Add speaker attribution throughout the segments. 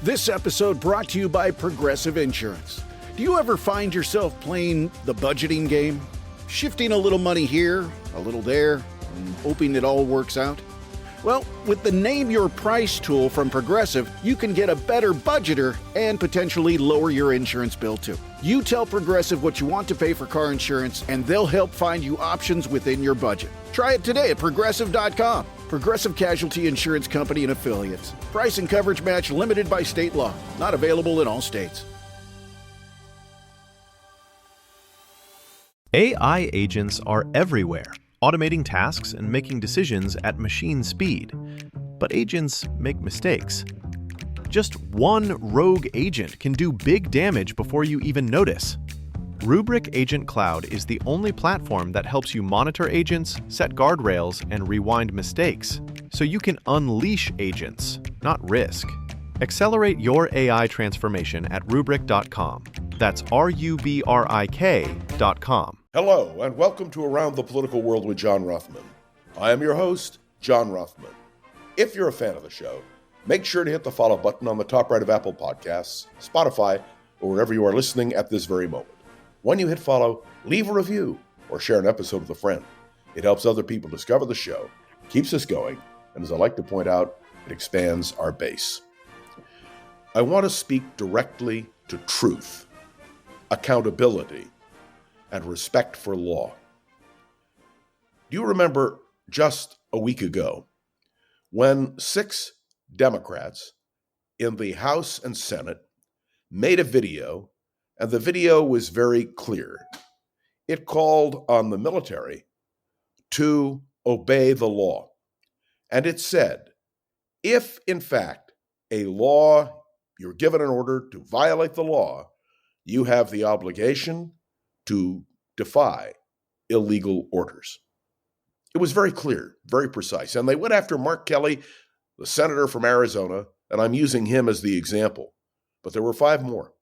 Speaker 1: This episode brought to you by Progressive Insurance. Do you ever find yourself playing the budgeting game? Shifting a little money here, a little there, and hoping it all works out? Well, with the Name Your Price tool from Progressive, you can get a better budgeter and potentially lower your insurance bill too. You tell Progressive what you want to pay for car insurance, and they'll help find you options within your budget. Try it today at Progressive.com. Progressive Casualty Insurance Company and Affiliates. Price and coverage match limited by state law. Not available in all states.
Speaker 2: AI agents are everywhere, automating tasks and making decisions at machine speed. But agents make mistakes. Just one rogue agent can do big damage before you even notice. Rubrik Agent Cloud is the only platform that helps you monitor agents, set guardrails, and rewind mistakes, so you can unleash agents, not risk. Accelerate your AI transformation at Rubrik.com. That's RUBRIK.com.
Speaker 3: Hello, and welcome to Around the Political World with John Rothman. I am your host, John Rothman. If you're a fan of the show, make sure to hit the follow button on the top right of Apple Podcasts, Spotify, or wherever you are listening at this very moment. When you hit follow, leave a review or share an episode with a friend. It helps other people discover the show, keeps us going, and as I like to point out, it expands our base. I want to speak directly to truth, accountability, and respect for law. Do you remember just a week ago when 6 Democrats in the House and Senate made a video, and the video was very clear? It called on the military to obey the law. And it said, if in fact you're given an order to violate the law, you have the obligation to defy illegal orders. It was very clear, very precise. And they went after Mark Kelly, the senator from Arizona, and I'm using him as the example. But there were 5 more,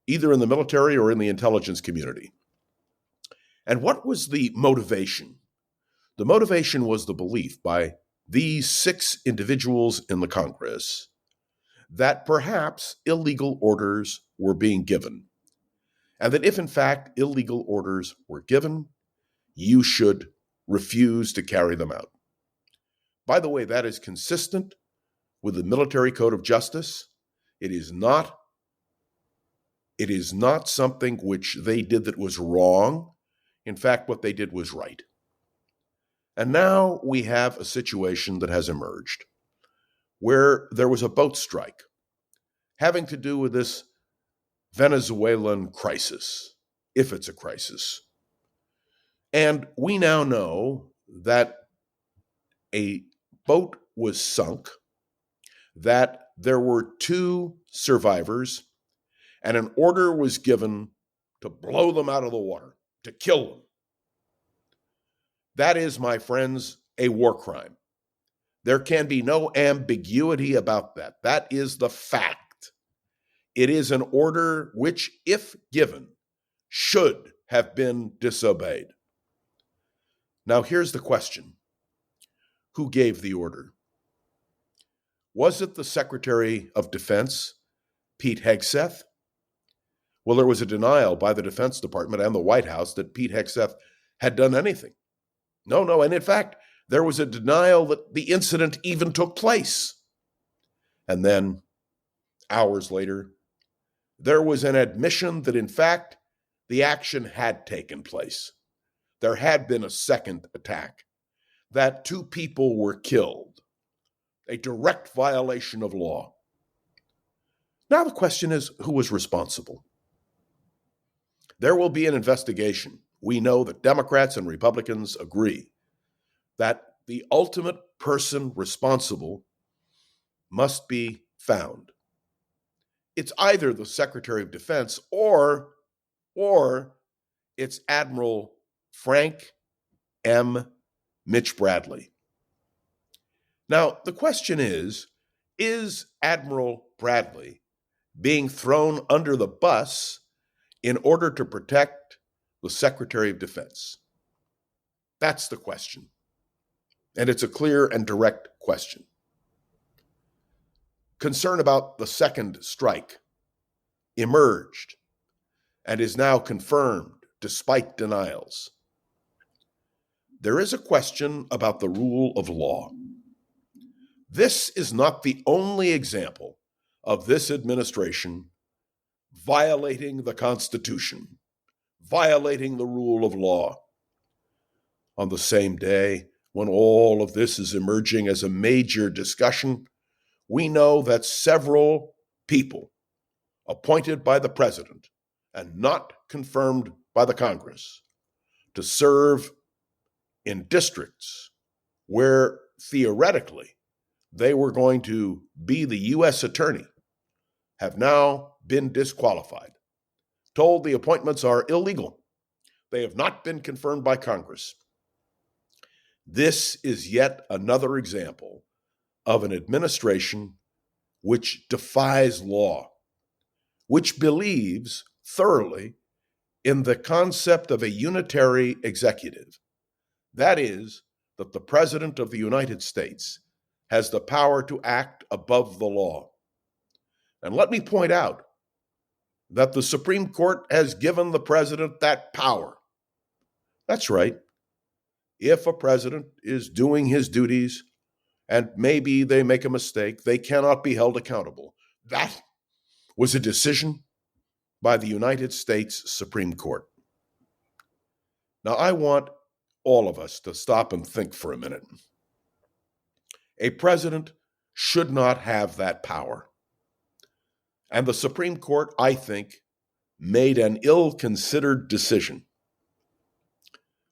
Speaker 3: either in the military or in the intelligence community. And what was the motivation? The motivation was the belief by these 6 individuals in the Congress that perhaps illegal orders were being given. And that if in fact illegal orders were given, you should refuse to carry them out. By the way, that is consistent with the Military Code of Justice. It is not something which they did that was wrong. In fact, what they did was right. And now we have a situation that has emerged where there was a boat strike having to do with this Venezuelan crisis, if it's a crisis. And we now know that a boat was sunk, that there were 2 survivors, and an order was given to blow them out of the water, to kill them. That is, my friends, a war crime. There can be no ambiguity about that. That is the fact. It is an order which, if given, should have been disobeyed. Now, here's the question. Who gave the order? Was it the Secretary of Defense, Pete Hegseth? Well, there was a denial by the Defense Department and the White House that Pete Hegseth had done anything. No, and in fact, there was a denial that the incident even took place. And then, hours later, there was an admission that, in fact, the action had taken place. There had been a second attack, that 2 people were killed, a direct violation of law. Now the question is, who was responsible? There will be an investigation. We know that Democrats and Republicans agree that the ultimate person responsible must be found. It's either the Secretary of Defense or it's Admiral Frank M. Mitch Bradley. Now, the question is Admiral Bradley being thrown under the bus in order to protect the Secretary of Defense? That's the question. And it's a clear and direct question. concern about the second strike emerged and is now confirmed despite denials. There is a question about the rule of law. This is not the only example of this administration violating the Constitution, violating the rule of law. On the same day, when all of this is emerging as a major discussion, we know that several people appointed by the president and not confirmed by the Congress to serve in districts where theoretically they were going to be the U.S. attorney have now been disqualified, told the appointments are illegal. They have not been confirmed by Congress. This is yet another example of an administration which defies law, which believes thoroughly in the concept of a unitary executive. That is, that the President of the United States has the power to act above the law. And let me point out that the Supreme Court has given the president that power. That's right. If a president is doing his duties and maybe they make a mistake, they cannot be held accountable. That was a decision by the United States Supreme Court. Now, I want all of us to stop and think for a minute. A president should not have that power. And the Supreme Court, I think, made an ill-considered decision.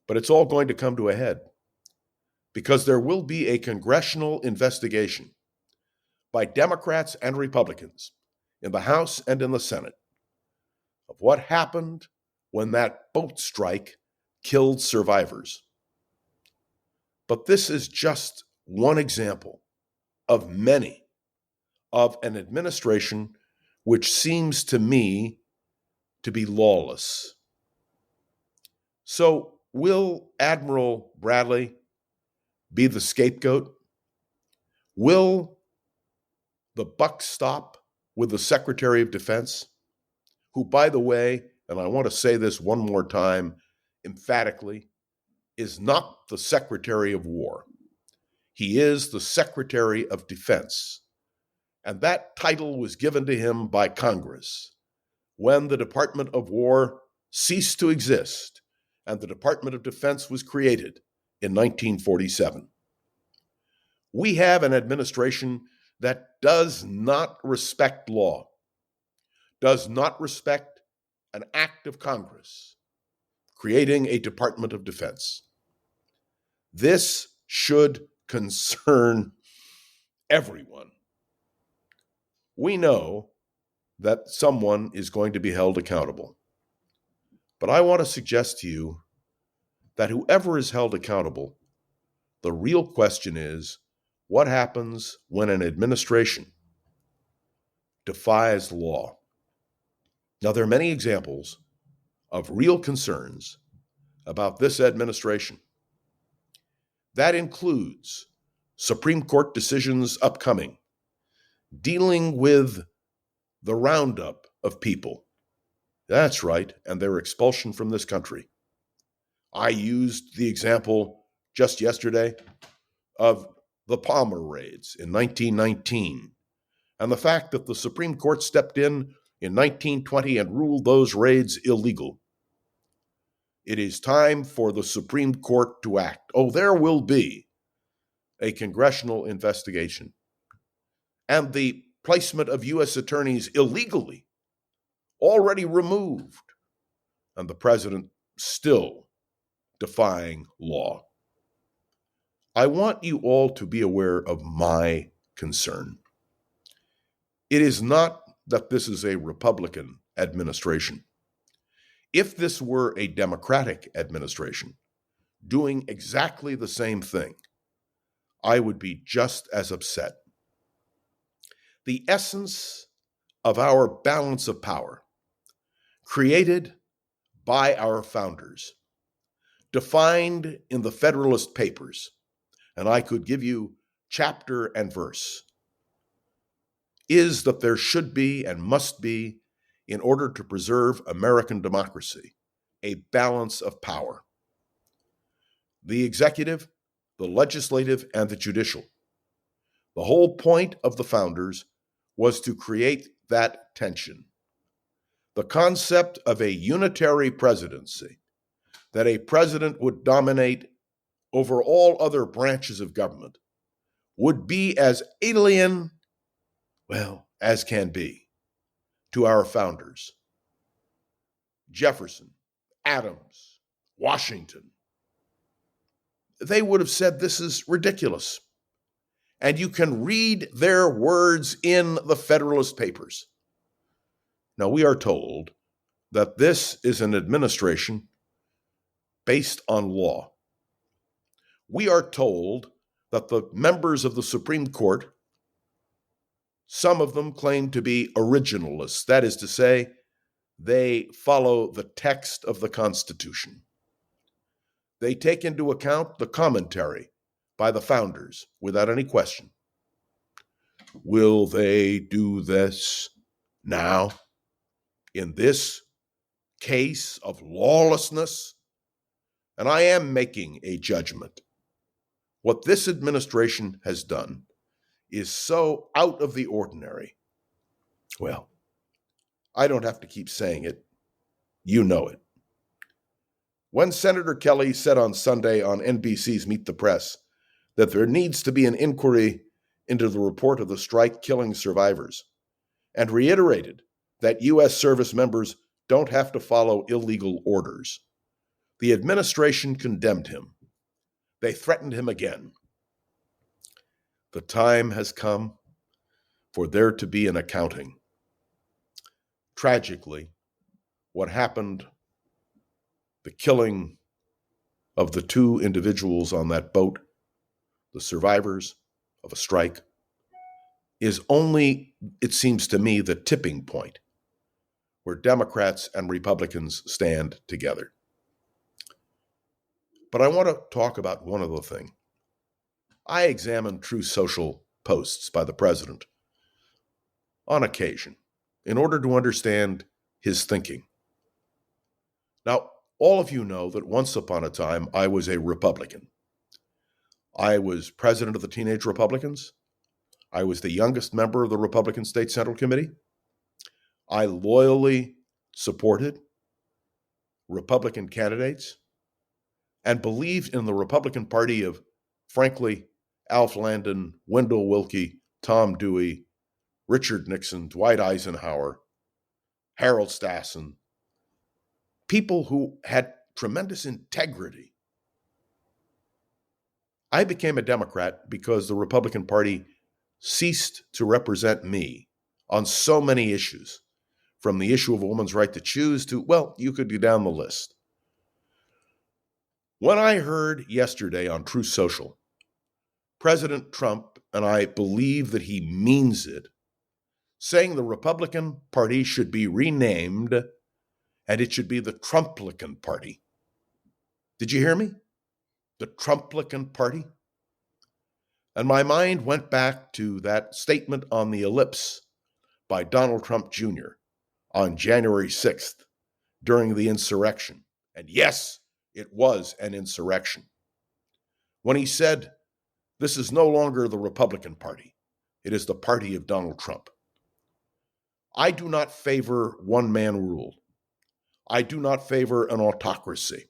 Speaker 3: But it's all going to come to a head because there will be a congressional investigation by Democrats and Republicans in the House and in the Senate of what happened when that boat strike killed survivors. But this is just one example of many of an administration which seems to me to be lawless. So, will Admiral Bradley be the scapegoat? Will the buck stop with the Secretary of Defense, who, by the way, and I want to say this one more time emphatically, is not the Secretary of War. He is the Secretary of Defense. And that title was given to him by Congress when the Department of War ceased to exist and the Department of Defense was created in 1947. We have an administration that does not respect law, does not respect an act of Congress, creating a Department of Defense. This should concern everyone. We know that someone is going to be held accountable. But I want to suggest to you that whoever is held accountable, the real question is, what happens when an administration defies law? Now, there are many examples of real concerns about this administration. That includes Supreme Court decisions upcoming, dealing with the roundup of people. That's right, and their expulsion from this country. I used the example just yesterday of the Palmer raids in 1919, and the fact that the Supreme Court stepped in 1920 and ruled those raids illegal. It is time for the Supreme Court to act. Oh, there will be a congressional investigation. And the placement of U.S. attorneys illegally already removed, and the president still defying law. I want you all to be aware of my concern. It is not that this is a Republican administration. If this were a Democratic administration doing exactly the same thing, I would be just as upset. The essence of our balance of power, created by our founders, defined in the Federalist Papers, and I could give you chapter and verse, is that there should be and must be, in order to preserve American democracy, a balance of power. The executive, the legislative, and the judicial. The whole point of the founders was to create that tension. The concept of a unitary presidency, that a president would dominate over all other branches of government, would be as alien, as can be, to our founders. Jefferson, Adams, Washington, they would have said this is ridiculous. And you can read their words in the Federalist Papers. Now, we are told that this is an administration based on law. We are told that the members of the Supreme Court, some of them claim to be originalists. That is to say, they follow the text of the Constitution. They take into account the commentary by the founders without any question. Will they do this now in this case of lawlessness? And I am making a judgment. What this administration has done is so out of the ordinary. Well, I don't have to keep saying it. You know it. When Senator Kelly said on Sunday on NBC's Meet the Press that there needs to be an inquiry into the report of the strike killing survivors, and reiterated that U.S. service members don't have to follow illegal orders, the administration condemned him. They threatened him again. The time has come for there to be an accounting. Tragically, what happened, the killing of the two individuals on that boat, the survivors of a strike, is only, it seems to me, the tipping point where Democrats and Republicans stand together. But I want to talk about one other thing. I examine Truth Social posts by the president on occasion in order to understand his thinking. Now, all of you know that once upon a time I was a Republican. I was president of the Teenage Republicans. I was the youngest member of the Republican State Central Committee. I loyally supported Republican candidates and believed in the Republican Party of, frankly, Alf Landon, Wendell Willkie, Tom Dewey, Richard Nixon, Dwight Eisenhower, Harold Stassen, people who had tremendous integrity. I became a Democrat because the Republican Party ceased to represent me on so many issues, from the issue of a woman's right to choose to, you could go down the list. When I heard yesterday on Truth Social, President Trump, and I believe that he means it, saying the Republican Party should be renamed and it should be the Trumplican Party. Did you hear me? The Trumplican Party? And my mind went back to that statement on the ellipse by Donald Trump Jr. on January 6th during the insurrection. And yes, it was an insurrection. When he said, this is no longer the Republican Party. It is the party of Donald Trump. I do not favor one-man rule. I do not favor an autocracy.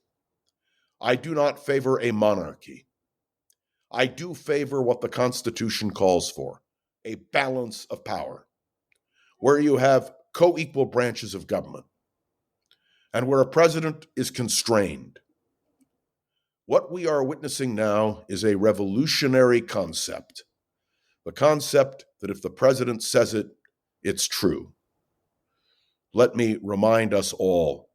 Speaker 3: I do not favor a monarchy. I do favor what the Constitution calls for, a balance of power, where you have co-equal branches of government, and where a president is constrained. What we are witnessing now is a revolutionary concept, the concept that if the president says it, it's true. Let me remind us all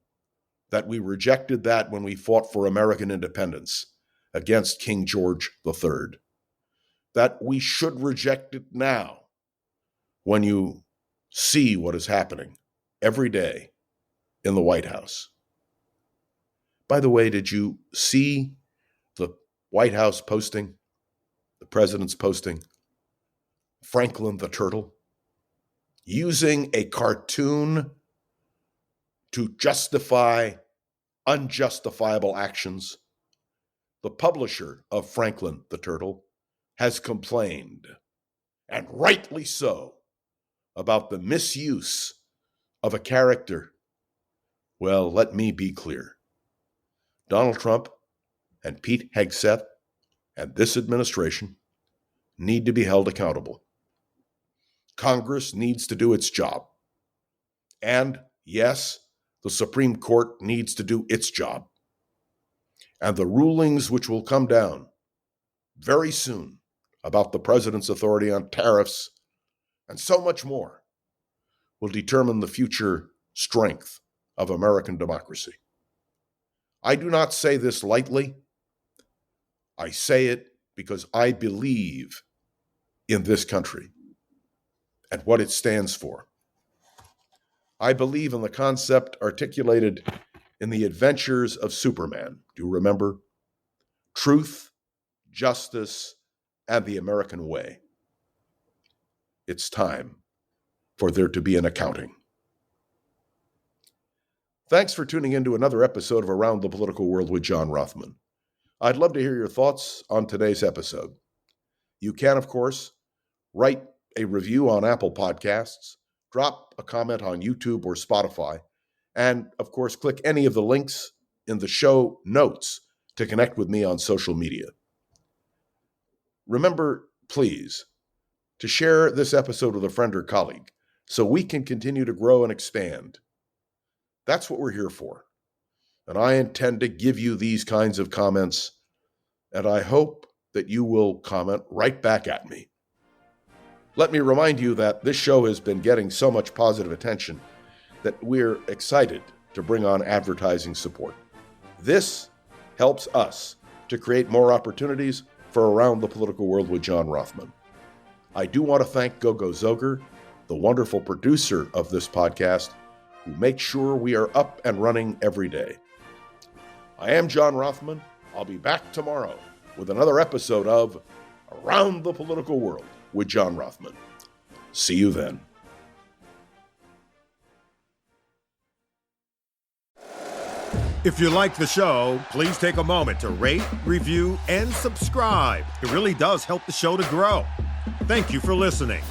Speaker 3: that we rejected that when we fought for American independence against King George III, that we should reject it now when you see what is happening every day in the White House. By the way, did you see the White House posting, the president's posting, Franklin the Turtle? using a cartoon to justify unjustifiable actions, the publisher of Franklin the Turtle has complained, and rightly so, about the misuse of a character. Well, let me be clear. Donald Trump and Pete Hegseth and this administration need to be held accountable. Congress needs to do its job. And yes, the Supreme Court needs to do its job. And the rulings which will come down very soon about the president's authority on tariffs and so much more will determine the future strength of American democracy. I do not say this lightly. I say it because I believe in this country and what it stands for. I believe in the concept articulated in The Adventures of Superman. Do you remember? Truth, justice, and the American way. It's time for there to be an accounting. Thanks for tuning in to another episode of Around the Political World with John Rothman. I'd love to hear your thoughts on today's episode. You can, of course, write a review on Apple Podcasts, drop a comment on YouTube or Spotify, and, of course, click any of the links in the show notes to connect with me on social media. Remember, please, to share this episode with a friend or colleague so we can continue to grow and expand. That's what we're here for. And I intend to give you these kinds of comments, and I hope that you will comment right back at me. Let me remind you that this show has been getting so much positive attention that we're excited to bring on advertising support. This helps us to create more opportunities for Around the Political World with John Rothman. I do want to thank Gogo Zoger, the wonderful producer of this podcast, who makes sure we are up and running every day. I am John Rothman. I'll be back tomorrow with another episode of Around the Political World with John Rothman. See you then.
Speaker 4: If you like the show, please take a moment to rate, review, and subscribe. It really does help the show to grow. Thank you for listening.